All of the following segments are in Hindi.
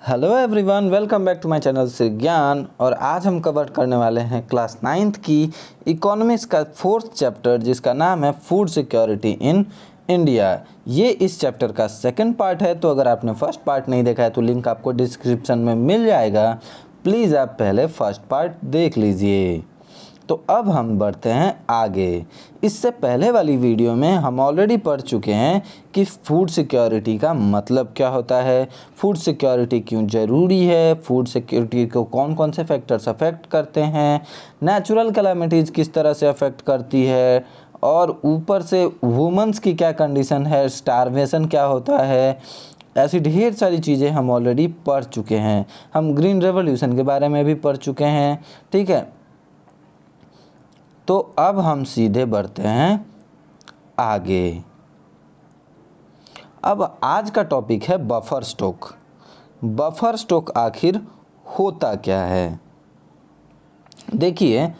Hello everyone, welcome back to my channel से ज्ञान। और आज हम कवर करने वाले हैं क्लास 9th की इकोनॉमिक्स का 4th चैप्टर, जिसका नाम है फूड सिक्योरिटी इन इंडिया। ये इस चैप्टर का सेकंड पार्ट है। तो अगर आपने फर्स्ट पार्ट नहीं देखा है तो लिंक आपको डिस्क्रिप्शन में मिल जाएगा। प्लीज़ आप पहले फर्स्ट पार्ट देख लीजिए। तो अब हम बढ़ते हैं आगे। इससे पहले वाली वीडियो में हम ऑलरेडी पढ़ चुके हैं कि फूड सिक्योरिटी का मतलब क्या होता है, फूड सिक्योरिटी क्यों ज़रूरी है, फूड सिक्योरिटी को कौन कौन से फैक्टर्स अफेक्ट करते हैं, नेचुरल कैलामिटीज़ किस तरह से अफेक्ट करती है, और ऊपर से वुमेंस की क्या कंडीशन है, स्टारवेशन क्या होता है। ऐसी ढेर सारी चीज़ें हम ऑलरेडी पढ़ चुके हैं। हम ग्रीन रेवोल्यूशन के बारे में भी पढ़ चुके हैं। ठीक है, तो अब हम सीधे बढ़ते हैं आगे। अब आज का टॉपिक है बफर स्टॉक। बफर स्टॉक आखिर होता क्या है? देखिए,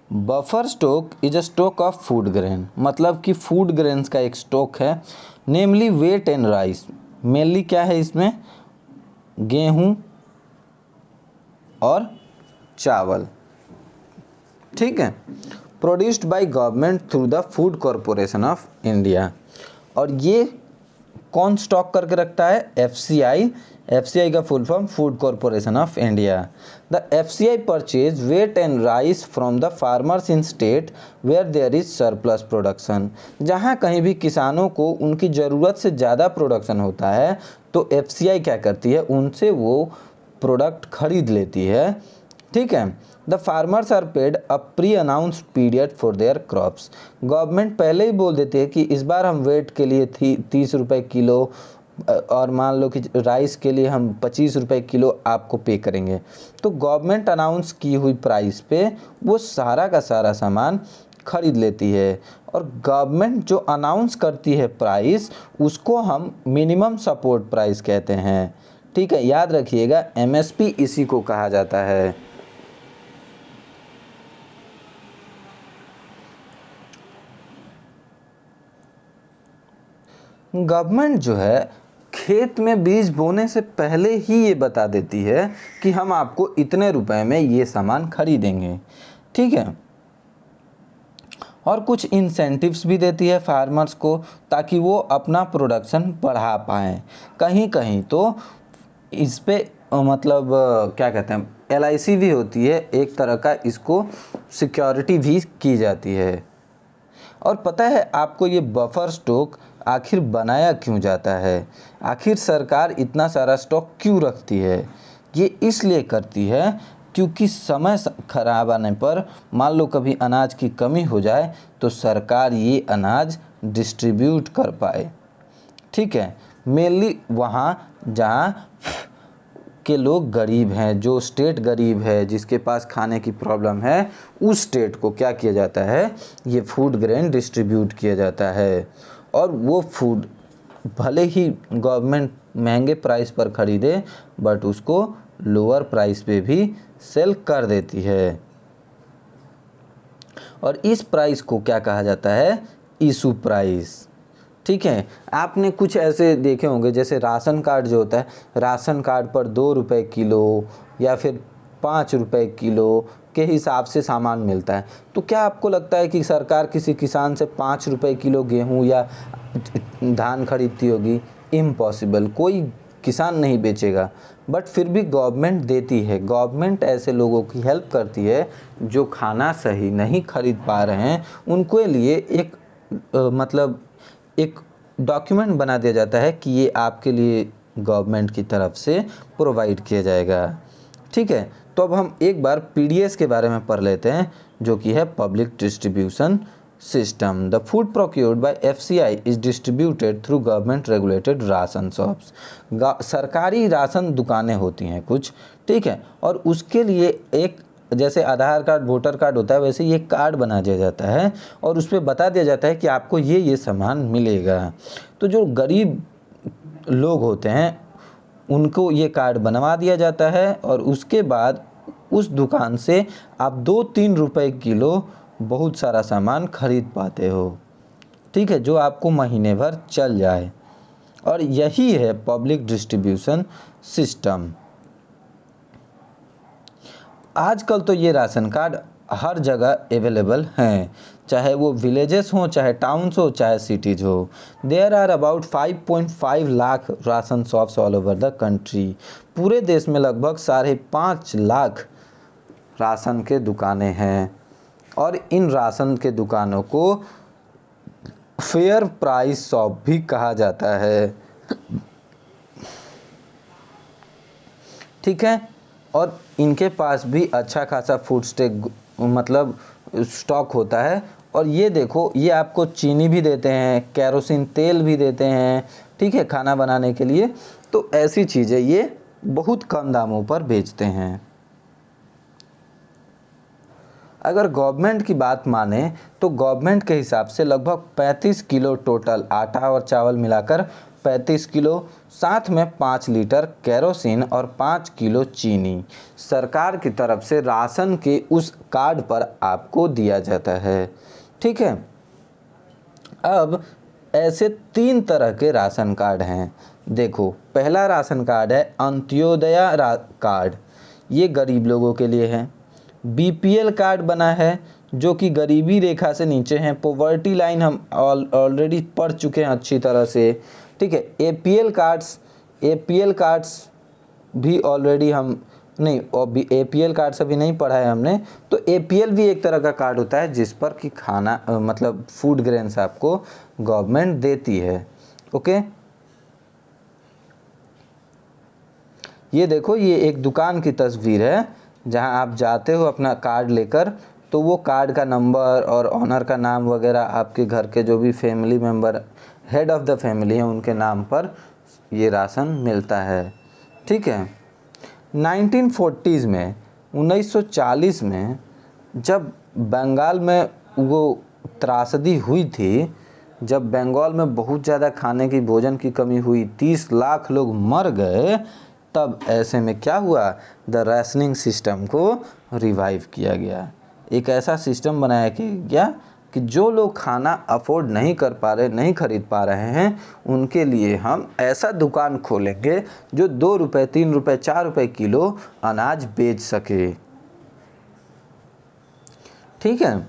buffer stock is a stock of food grain, मतलब कि फूड ग्रेन्स का एक स्टॉक है। Namely wheat and rice. Mainly क्या है इसमें? गेहूं और चावल। ठीक है, produced by government through the Food Corporation of India. और ये कौन स्टॉक करके रखता है? एफसीआई। एफसीआई का full form Food Corporation of India. The FCI purchase wheat and rice from the farmers in state where there is surplus production. जहाँ कहीं भी किसानों को उनकी ज़रूरत से ज़्यादा प्रोडक्शन होता है तो एफसीआई क्या करती है? उनसे वो प्रोडक्ट खरीद लेती है। ठीक है, the farmers are paid a pre announced period for their crops. Government पहले ही बोल देती है कि इस बार हम वेट के लिए 30 रुपये किलो, और मान लो कि राइस के लिए हम 25 रुपये किलो आपको पे करेंगे। तो गवर्नमेंट अनाउंस की हुई प्राइस पे वो सारा का सारा सामान खरीद लेती है। और गवर्नमेंट जो अनाउंस करती है प्राइस, उसको हम मिनिमम सपोर्ट प्राइस कहते हैं। ठीक है, याद रखिएगा, एमएसपी इसी को कहा जाता है। गवर्नमेंट जो है खेत में बीज बोने से पहले ही ये बता देती है कि हम आपको इतने रुपए में ये सामान खरीदेंगे। ठीक है, और कुछ इंसेंटिव्स भी देती है फार्मर्स को, ताकि वो अपना प्रोडक्शन बढ़ा पाएँ। कहीं कहीं तो इस पे मतलब क्या कहते हैं, एलआईसी भी होती है एक तरह का, इसको सिक्योरिटी भी की जाती है। और पता है आपको ये बफर स्टॉक आखिर बनाया क्यों जाता है? आखिर सरकार इतना सारा स्टॉक क्यों रखती है? ये इसलिए करती है क्योंकि समय खराब आने पर, मान लो कभी अनाज की कमी हो जाए, तो सरकार ये अनाज डिस्ट्रीब्यूट कर पाए। ठीक है, मेनली वहाँ जहाँ के लोग गरीब हैं, जो स्टेट गरीब है, जिसके पास खाने की प्रॉब्लम है, उस स्टेट को क्या किया जाता है? ये फूड ग्रेन डिस्ट्रीब्यूट किया जाता है। और वो फूड भले ही गवर्नमेंट महंगे प्राइस पर ख़रीदे, बट उसको लोअर प्राइस पे भी सेल कर देती है। और इस प्राइस को क्या कहा जाता है? Issue price. ठीक है, आपने कुछ ऐसे देखे होंगे, जैसे राशन कार्ड जो होता है, राशन कार्ड पर 2 रुपये किलो या फिर 5 रुपये किलो के हिसाब से सामान मिलता है। तो क्या आपको लगता है कि सरकार किसी किसान से 5 रुपये किलो गेहूं या धान खरीदती होगी? इम्पॉसिबल, कोई किसान नहीं बेचेगा। बट फिर भी गवर्नमेंट देती है। गवर्नमेंट ऐसे लोगों की हेल्प करती है जो खाना सही नहीं खरीद पा रहे हैं, उनके लिए एक मतलब एक डॉक्यूमेंट बना दिया जाता है कि ये आपके लिए गवर्नमेंट की तरफ से प्रोवाइड किया जाएगा। ठीक है, तो अब हम एक बार पीडीएस के बारे में पढ़ लेते हैं, जो कि है public distribution system. The food procured by FCI is distributed through government regulated ration shops. सरकारी राशन दुकानें होती हैं कुछ। ठीक है, और उसके लिए एक, जैसे आधार कार्ड वोटर कार्ड होता है, वैसे ये कार्ड बना दिया जाता है और उस पर बता दिया जाता है कि आपको ये सामान मिलेगा। तो जो गरीब लोग होते हैं उनको ये कार्ड बनवा दिया जाता है, और उसके बाद उस दुकान से आप 2-3 रुपये किलो बहुत सारा सामान खरीद पाते हो। ठीक है, जो आपको महीने भर चल जाए। और यही है पब्लिक डिस्ट्रीब्यूशन सिस्टम। आजकल तो ये राशन कार्ड हर जगह अवेलेबल हैं, चाहे वो विलेजेस हो, चाहे टाउन्स हो, चाहे सिटीज़ हो। There are about 5.5 lakh ration shops all over the country. पूरे देश में लगभग 5.5 लाख राशन के दुकानें हैं और इन राशन के दुकानों को फेयर प्राइस शॉप भी कहा जाता है। ठीक है, और इनके पास भी अच्छा खासा फूड स्टॉक होता है। और ये देखो, ये आपको चीनी भी देते हैं, केरोसिन तेल भी देते हैं, ठीक है, खाना बनाने के लिए। तो ऐसी चीज़ें ये बहुत कम दामों पर बेचते हैं। अगर गवर्नमेंट की बात माने तो गवर्नमेंट के हिसाब से लगभग 35 किलो टोटल आटा और चावल मिलाकर 35 किलो, साथ में 5 लीटर केरोसिन और 5 किलो चीनी सरकार की तरफ से राशन के उस कार्ड पर आपको दिया जाता है। ठीक है, अब ऐसे 3 तरह के राशन कार्ड हैं। देखो, पहला राशन कार्ड है अंत्योदय कार्ड, ये गरीब लोगों के लिए है। बीपीएल कार्ड बना है जो कि गरीबी रेखा से नीचे हैं, पॉवर्टी लाइन हम ऑलरेडी पढ़ चुके हैं अच्छी तरह से। ठीक है, एपीएल कार्ड्स भी ऑलरेडी हम नहीं, एपीएल कार्ड्स अभी नहीं पढ़ा है हमने। तो एपीएल भी एक तरह का कार्ड होता है जिस पर कि खाना मतलब फूड ग्रेन्स आपको गवर्नमेंट देती है। ओके, ये देखो, ये एक दुकान की तस्वीर है जहां आप जाते हो अपना कार्ड लेकर, तो वो कार्ड का नंबर और ऑनर का नाम वगैरह, आपके घर के जो भी family member head of the family हैं उनके नाम पर ये राशन मिलता है। ठीक है, 1940s में 1940 में जब बंगाल में वो त्रासदी हुई थी, जब बंगाल में बहुत ज़्यादा खाने की भोजन की कमी हुई, 30 लाख लोग मर गए, तब ऐसे में क्या हुआ, द राशनिंग सिस्टम को रिवाइव किया गया। एक ऐसा सिस्टम बनाया गया कि जो लोग खाना अफोर्ड नहीं कर पा रहे, नहीं खरीद पा रहे हैं, उनके लिए हम ऐसा दुकान खोलेंगे जो 2 रुपये, 3 रुपये, 4 रुपये किलो अनाज बेच सके। ठीक है,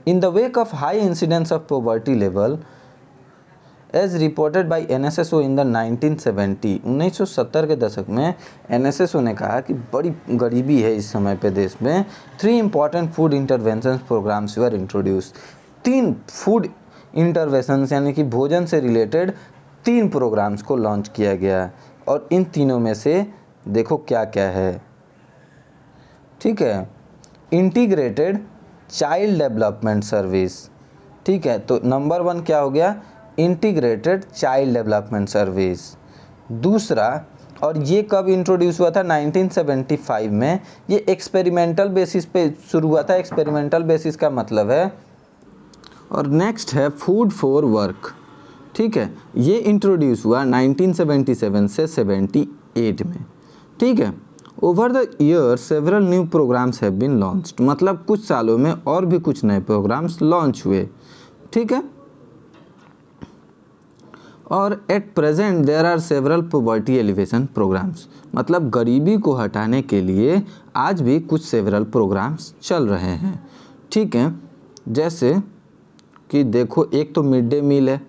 in the wake of high incidence of poverty level as reported by NSSO in the 1970 के दशक में NSSO ने कहा कि बड़ी गरीबी है इस समय पे देश में। 3 important food intervention programmes were introduce. 3 food interventions यानी कि भोजन से रिलेटेड 3 प्रोग्राम्स को लॉन्च किया गया, और इन तीनों में से देखो क्या क्या है। ठीक है, इंटीग्रेटेड चाइल्ड डेवलपमेंट सर्विस। ठीक है, तो नंबर 1 क्या हो गया, इंटीग्रेटेड चाइल्ड डेवलपमेंट सर्विस। दूसरा, और ये कब इंट्रोड्यूस हुआ था, 1975 में। ये एक्सपेरिमेंटल बेसिस पे शुरू हुआ था। एक्सपेरिमेंटल बेसिस का मतलब है, और नेक्स्ट है फूड फॉर वर्क। ठीक है, ये इंट्रोड्यूस हुआ 1977 से 78 में। ठीक है, over the year several new programmes have been launched, मतलब कुछ सालों में और भी कुछ नए प्रोग्राम्स लॉन्च हुए। ठीक है, और at present there are several poverty alleviation programmes, मतलब गरीबी को हटाने के लिए आज भी कुछ सेवरल प्रोग्राम्स चल रहे हैं। ठीक है, जैसे कि देखो, एक तो मिड डे मील है,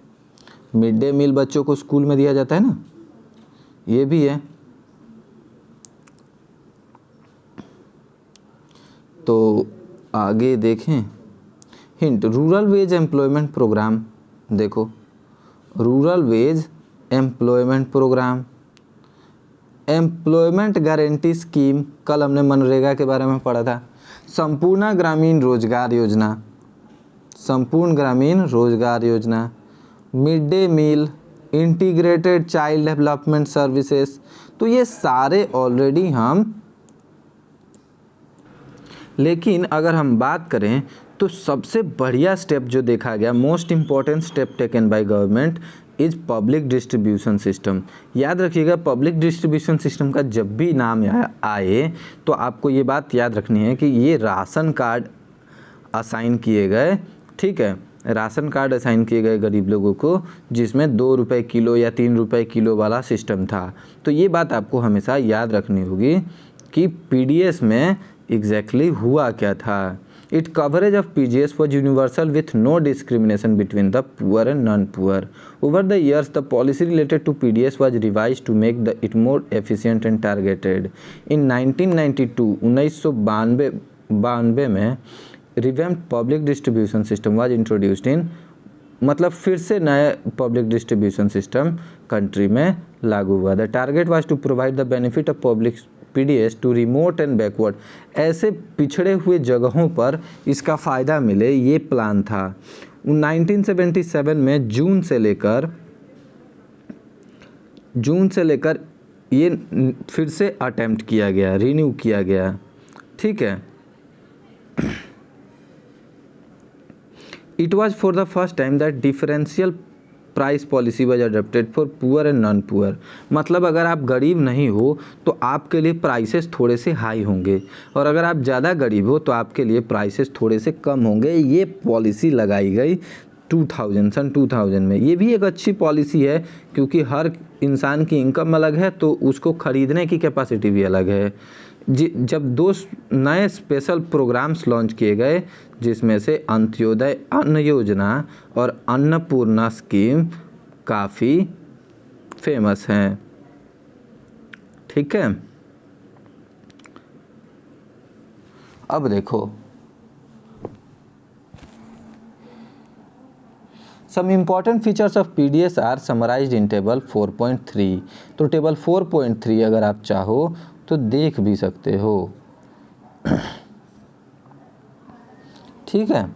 मिड डे मील बच्चों को स्कूल में दिया जाता है ना, ये भी है। तो आगे देखें, hint, rural wage employment programme. देखो, rural wage employment programme, employment guarantee scheme, कल हमने मनरेगा के बारे में पढ़ा था। संपूर्ण ग्रामीण रोजगार योजना, संपूर्ण Grameen Rozgar Yojana, mid day meal, integrated child development services. तो ये सारे ऑलरेडी हम, लेकिन अगर हम बात करें तो सबसे बढ़िया स्टेप जो देखा गया, most important step taken by government is public distribution system. याद रखिएगा, पब्लिक डिस्ट्रीब्यूशन सिस्टम का जब भी नाम आए तो आपको ये बात याद रखनी है कि ये राशन कार्ड असाइन किए गए। ठीक है, राशन कार्ड असाइन किए गए गरीब लोगों को, जिसमें 2 रुपये किलो या 3 रुपये किलो वाला सिस्टम था। तो ये बात आपको हमेशा याद रखनी होगी कि पीडीएस में एग्जैक्टली हुआ क्या था। It coverage of PGS was universal with no discrimination between the poor and non poor. Over the years the policy related to PDS was revise to make the it more efficient and targeted. In 1992 में revamped public distribution system was introduced in, मतलब फिर से नया पब्लिक डिस्ट्रीब्यूशन सिस्टम कंट्री में लागू हुआ। The target was to provide the benefit of public PDS to remote and backward, ऐसे पिछड़े हुए जगहों पर इसका फ़ायदा मिले, ये प्लान था। 1977 में जून से लेकर ये फिर से अटेम्प्ट किया गया, रिन्यू किया गया, ठीक है। It was for the first time that differential price policy was adopted for poor and non poor. मतलब अगर आप गरीब नहीं हो तो आपके लिए प्राइसेस थोड़े से हाई होंगे, और अगर आप ज़्यादा गरीब हो तो आपके लिए प्राइसेस थोड़े से कम होंगे। ये पॉलिसी लगाई गई सन 2000 में। ये भी एक अच्छी पॉलिसी है क्योंकि हर इंसान की इनकम अलग है तो उसको ख़रीदने की कैपेसिटी भी अलग है। जब 2 नए स्पेशल प्रोग्राम्स लॉन्च किए गए, जिसमें से अंत्योदय अन्न योजना और अन्नपूर्णा स्कीम काफ़ी फेमस हैं, ठीक है। अब देखो some important features of PDS are summarized in table 4.3। तो टेबल 4.3 अगर आप चाहो तो देख भी सकते हो, ठीक है।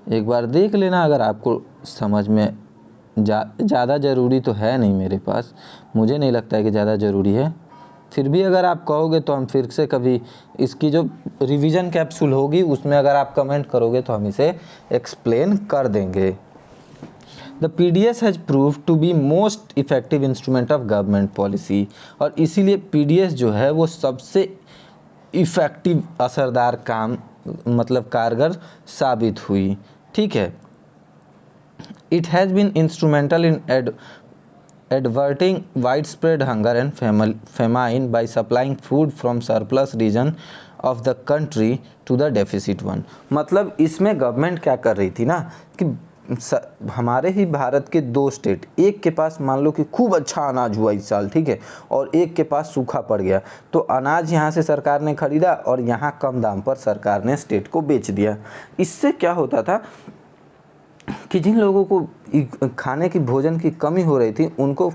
एक बार देख लेना अगर आपको समझ में ज़्यादा ज़रूरी तो है नहीं, मेरे पास मुझे नहीं लगता है कि ज़्यादा ज़रूरी है। फिर भी अगर आप कहोगे तो हम फिर से कभी इसकी जो रिवीजन कैप्सूल होगी उसमें अगर आप कमेंट करोगे तो हम इसे एक्सप्लेन कर देंगे। The PDS has prove to be most effective instrument of government policy, और इसीलिए पीडीएस जो है वो सबसे इफ़ेक्टिव असरदार काम मतलब कारगर साबित हुई, ठीक है। It has been instrumental in adverting wide spread hunger and famine by supplying food from surplus region of the country to the deficit one. मतलब इसमें गवर्नमेंट क्या कर रही थी ना कि हमारे ही भारत के 2 स्टेट, एक के पास मान लो कि खूब अच्छा अनाज हुआ इस साल, ठीक है, और एक के पास सूखा पड़ गया, तो अनाज यहाँ से सरकार ने खरीदा और यहाँ कम दाम पर सरकार ने स्टेट को बेच दिया। इससे क्या होता था कि जिन लोगों को खाने की भोजन की कमी हो रही थी उनको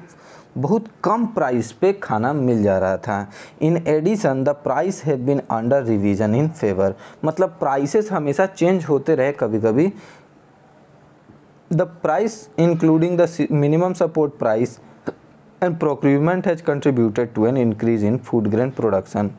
बहुत कम प्राइस पे खाना मिल जा रहा था। In addition the price have been under revision in favour, मतलब प्राइसेस हमेशा चेंज होते रहे कभी कभी। The price including the minimum support price and procurement has contributed to an increase in food grain production।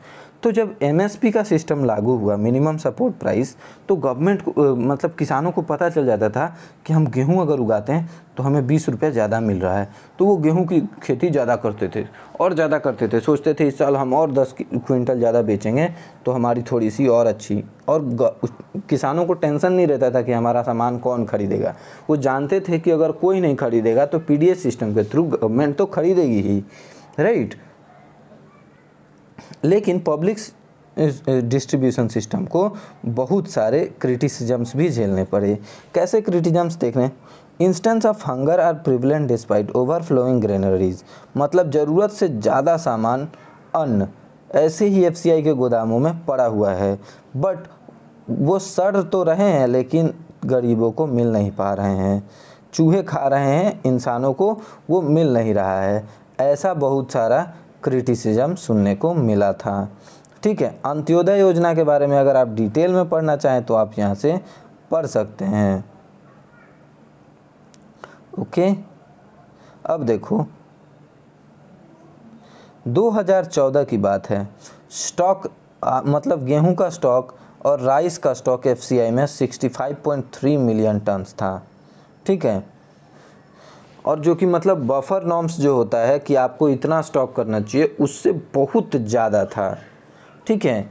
तो जब एमएसपी का सिस्टम लागू हुआ, मिनिमम सपोर्ट प्राइस, तो गवर्नमेंट को मतलब किसानों को पता चल जाता था कि हम गेहूं अगर उगाते हैं तो हमें 20 रुपये ज़्यादा मिल रहा है, तो वो गेहूं की खेती ज़्यादा करते थे और ज़्यादा करते थे। सोचते थे इस साल हम और 10 क्विंटल ज़्यादा बेचेंगे तो हमारी थोड़ी सी और अच्छी, और किसानों को टेंशन नहीं रहता था कि हमारा सामान कौन खरीदेगा। वो जानते थे कि अगर कोई नहीं खरीदेगा तो पीडीएस सिस्टम के थ्रू गवर्नमेंट तो खरीदेगी ही, राइट। लेकिन पब्लिक डिस्ट्रीब्यूशन सिस्टम को बहुत सारे क्रिटिसिजम्स भी झेलने पड़े। कैसे क्रिटिसिजम्स देख रहे हैं? Instance of hunger are prevalent despite overflowing granaries, मतलब ज़रूरत से ज़्यादा सामान अन्न ऐसे ही एफसीआई के गोदामों में पड़ा हुआ है, बट वो सड़ तो रहे हैं लेकिन गरीबों को मिल नहीं पा रहे हैं। चूहे खा रहे हैं इंसानों को, वो मिल नहीं रहा है। ऐसा बहुत सारा क्रिटिसिज्म सुनने को मिला था, ठीक है। अंत्योदय योजना के बारे में अगर आप डिटेल में पढ़ना चाहें तो आप यहाँ से पढ़ सकते हैं, ओके। अब देखो 2014 की बात है, स्टॉक मतलब गेहूं का स्टॉक और राइस का स्टॉक एफसीआई में 65.3 मिलियन टन्स था, ठीक है। और जो कि मतलब बफर नॉर्म्स जो होता है कि आपको इतना स्टॉक करना चाहिए, उससे बहुत ज़्यादा था, ठीक है।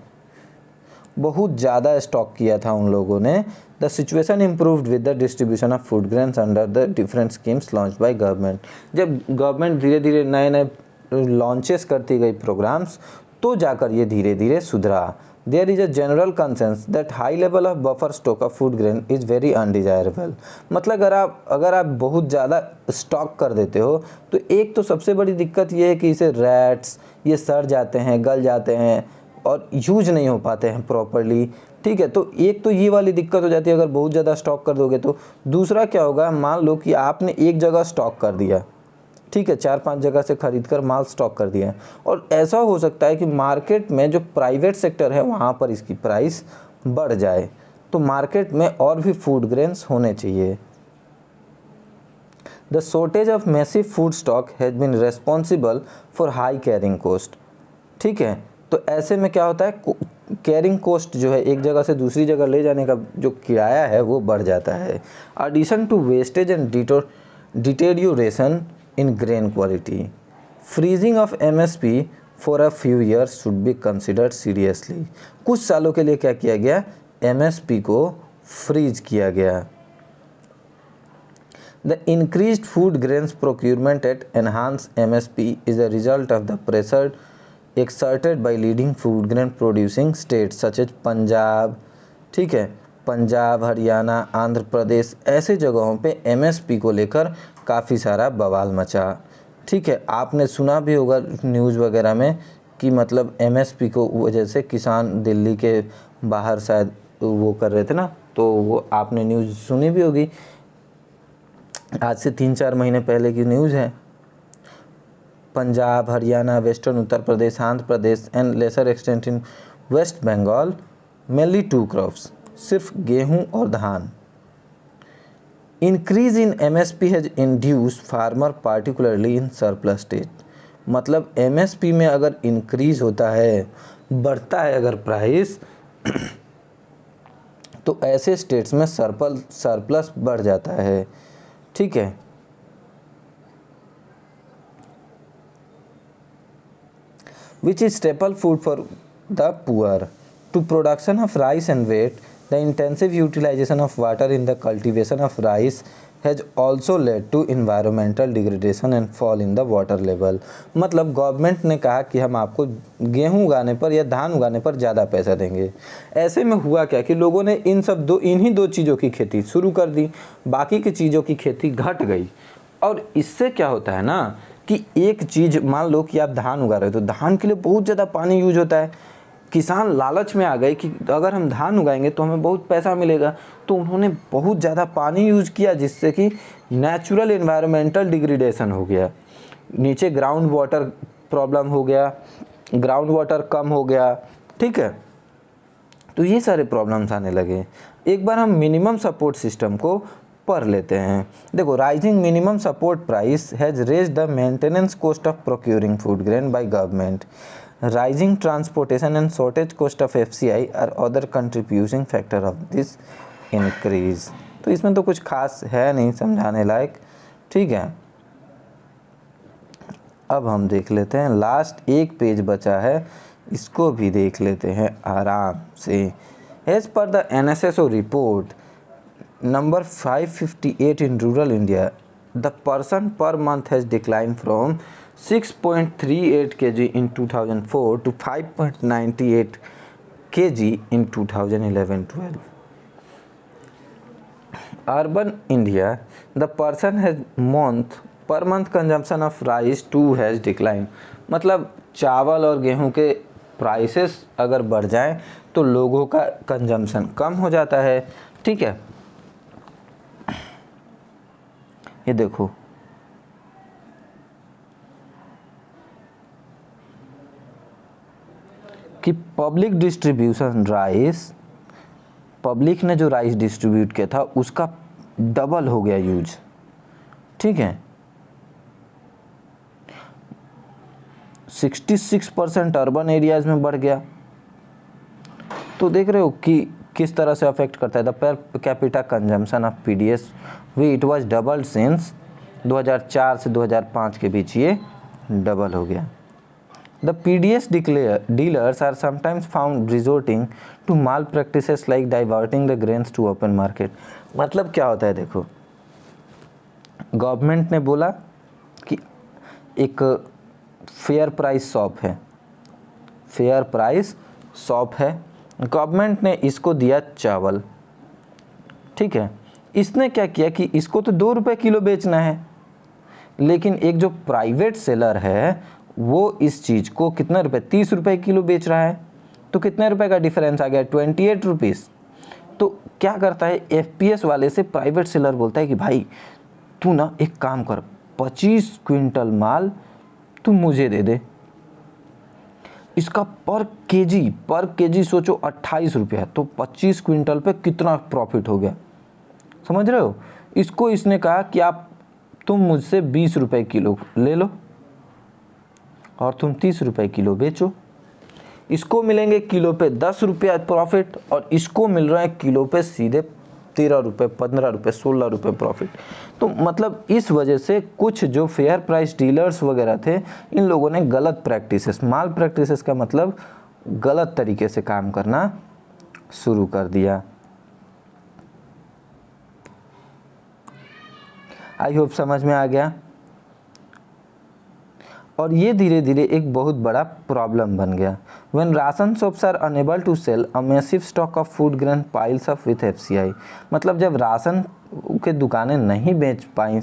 बहुत ज़्यादा स्टॉक किया था उन लोगों ने। The situation improved with the distribution of food grains under the different schemes launch by government. जब गवर्नमेंट धीरे धीरे नए नए लॉन्चेस करती गई प्रोग्राम्स, तो जाकर ये धीरे धीरे सुधरा। There is a general consensus that high level of buffer stock of food grain is very undesirable. मतलब अगर आप बहुत ज़्यादा स्टॉक कर देते हो तो एक तो सबसे बड़ी दिक्कत ये है कि इसे रैट्स ये सड़ जाते हैं, गल जाते हैं और यूज नहीं हो पाते हैं प्रॉपरली। ठीक है, तो एक तो ये वाली दिक्कत हो जाती है अगर बहुत ज़्यादा स्टॉक कर दोगे तो। दूसरा क्या होगा, मान लो कि आपने एक जगह स्टॉक कर दिया, ठीक है, 4-5 जगह से खरीद कर माल स्टॉक कर दिया है, और ऐसा हो सकता है कि मार्केट में जो प्राइवेट सेक्टर है वहाँ पर इसकी प्राइस बढ़ जाए, तो मार्केट में और भी फूड ग्रेन्स होने चाहिए। The shortage of massive food stock has been responsible for high carrying cost. ठीक है, तो ऐसे में क्या होता है, कैरिंग कॉस्ट जो है एक जगह से दूसरी जगह ले जाने का जो किराया है वो बढ़ जाता है। Addition to wastage and deterioration in grain quality, freezing of MSP for a few years should be considered seriously। कुछ सालों के लिए क्या किया गया, MSP को फ्रीज किया गया। The increased food grains procurement at enhanced MSP is a result of the pressure exerted by leading food grain producing states such as Punjab, ठीक है, पंजाब, हरियाणा, आंध्र प्रदेश, ऐसे जगहों पे MSP को लेकर काफ़ी सारा बवाल मचा। ठीक है, आपने सुना भी होगा न्यूज़ वगैरह में कि मतलब MSP को वजह से किसान दिल्ली के बाहर शायद वो कर रहे थे ना, तो वो आपने न्यूज़ सुनी भी होगी। आज से 3-4 महीने पहले की न्यूज़ है। Punjab, Haryana, western Uttar Pradesh, Andhra Pradesh and lesser extent in West Bengal mainly 2 crops, सिर्फ गेहूं और धान। Increase in MSP has induce farmer particularly in surplus state. मतलब MSP में अगर इंक्रीज होता है, बढ़ता है अगर प्राइस, तो ऐसे स्टेट्स में सरप्लस बढ़ जाता है। ठीक है, which is staple food for the poor. To production of rice and wheat, the intensive utilization of water in the cultivation of rice has also led to environmental degradation and fall in the water level। मतलब गवर्नमेंट ने कहा कि हम आपको गेहूं उगाने पर या धान उगाने पर ज़्यादा पैसा देंगे। ऐसे में हुआ क्या कि लोगों ने इन्हीं दो चीज़ों की खेती शुरू कर दी, बाकी की चीज़ों की खेती घट गई। और इससे क्या होता है ना कि एक चीज़, मान लो कि आप धान उगा रहे हो, तो धान के लिए बहुत ज़्यादा पानी यूज होता है। किसान लालच में आ गए कि अगर हम धान उगाएंगे तो हमें बहुत पैसा मिलेगा, तो उन्होंने बहुत ज़्यादा पानी यूज किया, जिससे कि नेचुरल एनवायरमेंटल डिग्रेडेशन हो गया, नीचे ग्राउंड वाटर प्रॉब्लम हो गया, ग्राउंड वाटर कम हो गया। ठीक है, तो ये सारे प्रॉब्लम्स आने लगे। एक बार हम मिनिमम सपोर्ट सिस्टम को पढ़ लेते हैं। देखो, rising minimum support price has raise the maintenance cost of procuring food grain by government. Rising transportation and shortage cost of FCI are other contributing factor of this increase. तो इसमें तो कुछ खास है नहीं समझाने लायक। ठीक है, अब हम देख लेते हैं, लास्ट एक पेज बचा है, इसको भी देख लेते हैं आराम से। As per the NSSO report number 558 in rural India, the person per month has declined from 6.38 kg in 2004 to 5.98 kg in 2011-12. Urban India, the person has per month consumption of rice too has declined। मतलब चावल और गेहूं के प्राइसेस अगर बढ़ जाएं तो लोगों का कंजम्पशन कम हो जाता है। ठीक है, ये देखो, कि पब्लिक डिस्ट्रीब्यूशन राइस, पब्लिक ने जो राइस डिस्ट्रीब्यूट किया था उसका डबल हो गया यूज। ठीक है, 66% अर्बन एरियाज में बढ़ गया। तो देख रहे हो कि किस तरह से अफेक्ट करता है। The per capita consumption of PDS it was doubled since 2004 से 2005 के बीच ये डबल हो गया। The PDS dealers are sometimes found resorting to malpractices like diverting the grains to open market. मतलब क्या होता है देखो, गवर्नमेंट ने बोला कि एक फेयर प्राइस शॉप है, गवर्नमेंट ने इसको दिया चावल, ठीक है। इसने क्या किया कि इसको तो 2 रुपये किलो बेचना है, लेकिन एक जो प्राइवेट सेलर है वो इस चीज़ को कितना रुपए, 30 रुपये किलो बेच रहा है, तो कितने रुपए का डिफरेंस आ गया, 28 रुपीज़। तो क्या करता है, एफपीएस वाले से प्राइवेट सेलर बोलता है कि भाई तू ना एक काम कर, 25 क्विंटल माल तू मुझे दे दे, इसका पर केजी सोचो 28 रुपया, तो 25 क्विंटल पे कितना प्रॉफिट हो गया, समझ रहे हो। इसको इसने कहा कि तुम मुझसे 20 रुपये किलो ले लो और तुम 30 रुपये किलो बेचो, इसको मिलेंगे किलो पे 10 रुपया प्रॉफिट और इसको मिल रहा है किलो पे सीधे 13 रुपये, 15 रुपये, 16 रुपये प्रॉफिट। तो मतलब इस वजह से कुछ जो फेयर प्राइस डीलर्स वगैरह थे, इन लोगों ने गलत प्रैक्टिसेस, माल प्रैक्टिसेस का मतलब गलत तरीके से काम करना शुरू कर दिया। आई होप समझ में आ गया। और ये धीरे धीरे एक बहुत बड़ा प्रॉब्लम बन गया। When ration shops are unable to sell, a massive stock of food grain piles up with FCI। मतलब जब राशन के दुकानें नहीं बेच पाई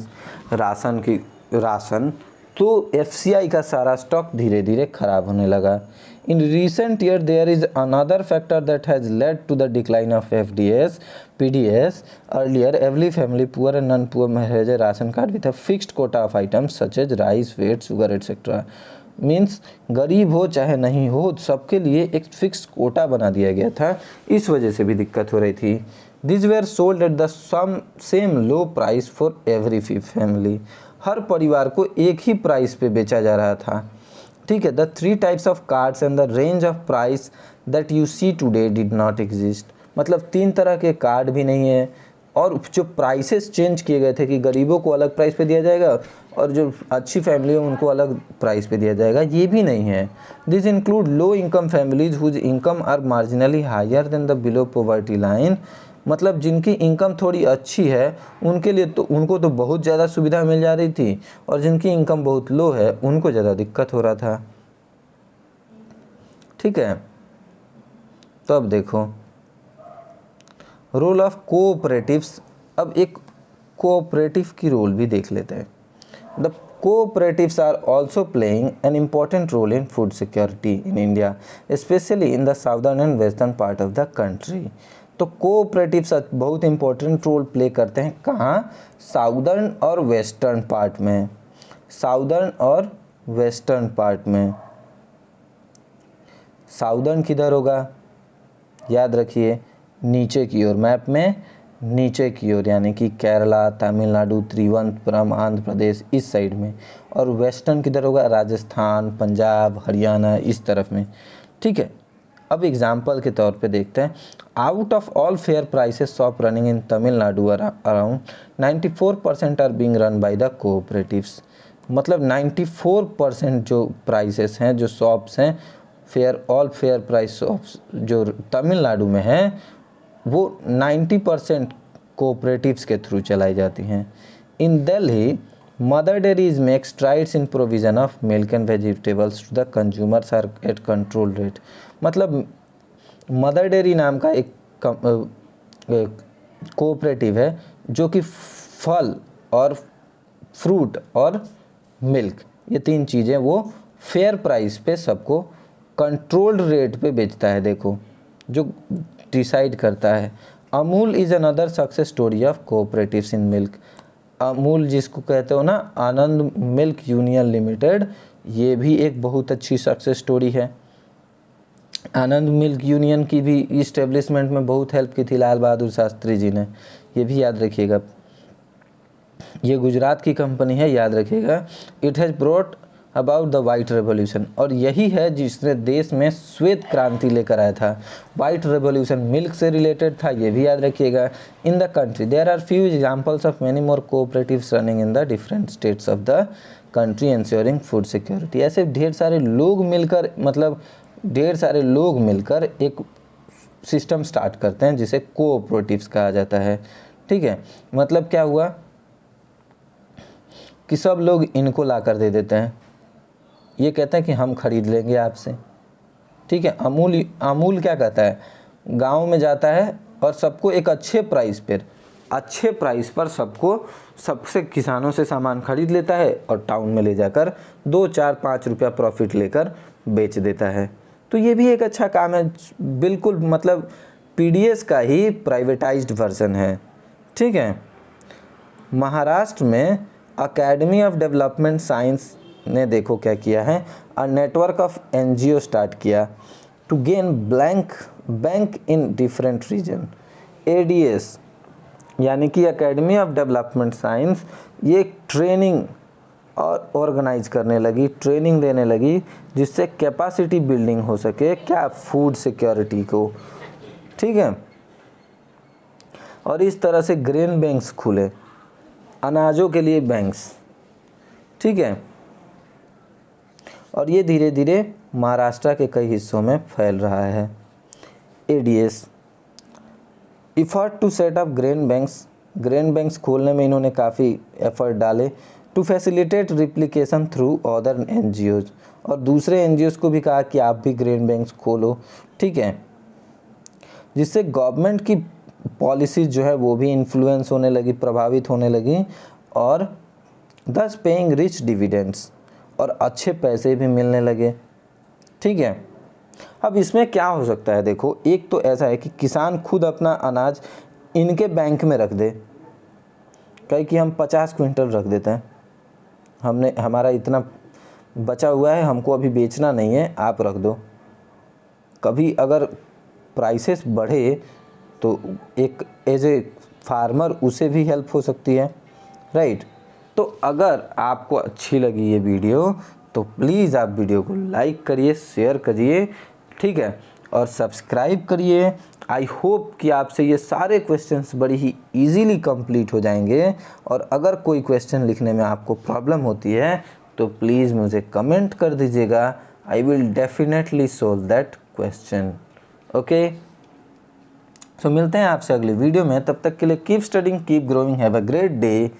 राशन, तो FCI का सारा स्टॉक धीरे धीरे खराब होने लगा। In recent year there is another factor that has led to the decline of PDS. Earlier, every family, poor and non-poor, has a ration card with a fixed quota of items such as rice, wheat, sugar, etc. Means गरीब हो चाहे नहीं हो, सबके लिए एक फिक्स कोटा बना दिया गया था, इस वजह से भी दिक्कत हो रही थी। These were sold at the same low price for every family। हर परिवार को एक ही प्राइस पे बेचा जा रहा था, ठीक है। The 3 types of cards and the range of price that you see today did not exist. मतलब 3 तरह के कार्ड भी नहीं है, और जो प्राइसेस चेंज किए गए थे कि गरीबों को अलग प्राइस पे दिया जाएगा और जो अच्छी फैमिली है उनको अलग प्राइस पे दिया जाएगा, ये भी नहीं है। This include low income families whose income are marginally higher than the below poverty line. मतलब जिनकी इनकम थोड़ी अच्छी है उनके लिए तो उनको तो बहुत ज़्यादा सुविधा मिल जा रही थी, और जिनकी इनकम बहुत लो है उनको ज़्यादा दिक्कत हो रहा था, ठीक है। तो अब देखो रोल ऑफ कोऑपरेटिव्स। अब एक कोऑपरेटिव की रोल भी देख लेते हैं। The cooperatives are also playing an important role in food security in India, especially in the southern and western part of the country। तो कोऑपरेटिव्स बहुत इंपॉर्टेंट रोल प्ले करते हैं, कहाँ, साउदर्न और वेस्टर्न पार्ट में। साउदर्न और वेस्टर्न पार्ट में, साउदर्न किधर होगा, याद रखिए नीचे की ओर, मैप में नीचे की ओर, यानी कि केरला, तमिलनाडु, त्रिवेंद्रपुरम, आंध्र प्रदेश इस साइड में, और वेस्टर्न किधर होगा, राजस्थान, पंजाब, हरियाणा इस तरफ में, ठीक है। अब एग्जाम्पल के तौर पे देखते हैं। Out of all fair prices shop running in Tamil Nadu around 94% are being run by the cooperatives. मतलब 94% जो प्राइसेस हैं, जो शॉप्स हैं, ऑल फेयर प्राइस शॉप्स जो तमिलनाडु में हैं, वो 90% कोऑपरेटिव्स के थ्रू चलाई जाती हैं। In Delhi, Mother Dairies make strides in provision of milk and vegetables to the consumers are at control rate. मतलब मदर डेयरी नाम का एक कोऑपरेटिव है जो कि फल और फ्रूट और मिल्क, ये 3 चीज़ें वो फेयर प्राइस पे सबको कंट्रोल्ड रेट पे बेचता है। देखो जो डिसाइड करता है। Amul is another success story of cooperatives in milk. Amul जिसको कहते हो ना, आनंद मिल्क यूनियन लिमिटेड, ये भी एक बहुत अच्छी सक्सेस स्टोरी है। आनंद मिल्क यूनियन की भी इस्टेब्लिशमेंट में बहुत हेल्प की थी लाल बहादुर शास्त्री जी ने, ये भी याद रखिएगा। ये गुजरात की कंपनी है, याद रखिएगा। It has brought about the white revolution, और यही है जिसने देश में श्वेत क्रांति लेकर आया था। वाइट रेवोल्यूशन मिल्क से रिलेटेड था, ये भी याद रखिएगा। In the country there are few examples of many more cooperatives running in the different states of the country ensuring food security. ऐसे ढेर सारे लोग मिलकर, मतलब ढेर सारे लोग मिलकर एक सिस्टम स्टार्ट करते हैं जिसे कोऑपरेटिव्स कहा जाता है। ठीक है, मतलब क्या हुआ कि सब लोग इनको ला कर दे देते हैं, ये कहते हैं कि हम खरीद लेंगे आपसे। ठीक है, अमूल क्या कहता है, गांव में जाता है और सबको एक अच्छे प्राइस पर सबको, सबसे किसानों से सामान खरीद लेता है और टाउन में ले जाकर 2, 4, 5 रुपया प्रॉफिट लेकर बेच देता है। तो ये भी एक अच्छा काम है, बिल्कुल मतलब पीडीएस का ही प्राइवेटाइज्ड वर्जन है। ठीक है, महाराष्ट्र में अकेडमी ऑफ डेवलपमेंट साइंस ने देखो क्या किया है, a network of NGO start किया to gain bank in different region. ADS यानी कि अकेडमी ऑफ डेवलपमेंट साइंस, ये एक ट्रेनिंग और ऑर्गेनाइज करने लगी, ट्रेनिंग देने लगी, जिससे कैपेसिटी बिल्डिंग हो सके क्या, फूड सिक्योरिटी को। ठीक है, और इस तरह से ग्रेन बैंक्स खुले, अनाजों के लिए बैंक्स। ठीक है, और ये धीरे धीरे महाराष्ट्र के कई हिस्सों में फैल रहा है। ADS effort to set up grain banks खोलने में इन्होंने काफ़ी एफर्ट डाले। To facilitate replication through other NGOs, और दूसरे एनजीओज को भी कहा कि आप भी ग्रेन बैंक्स खोलो। ठीक है, जिससे गवर्नमेंट की पॉलिसीज जो है वो भी इन्फ्लुएंस होने लगी, प्रभावित होने लगी, और दस पेइंग रिच डिविडेंड्स, और अच्छे पैसे भी मिलने लगे। ठीक है, अब इसमें क्या हो सकता है, देखो एक तो ऐसा है कि किसान खुद अपना अनाज इनके बैंक में रख दे, कहे कि हम 50 क्विंटल रख देते हैं, हमारा इतना बचा हुआ है, हमको अभी बेचना नहीं है, आप रख दो। कभी अगर प्राइसेस बढ़े तो एक एज ए फार्मर उसे भी हेल्प हो सकती है, राइट। तो अगर आपको अच्छी लगी ये वीडियो तो प्लीज़ आप वीडियो को लाइक करिए, शेयर करिए, ठीक है, और सब्सक्राइब करिए। आई होप कि आपसे ये सारे क्वेश्चंस बड़ी ही इजीली कंप्लीट हो जाएंगे, और अगर कोई क्वेश्चन लिखने में आपको प्रॉब्लम होती है तो प्लीज़ मुझे कमेंट कर दीजिएगा, I will definitely solve that question. Okay, so मिलते हैं आपसे अगली वीडियो में, तब तक के लिए keep studying, keep growing, have a great day.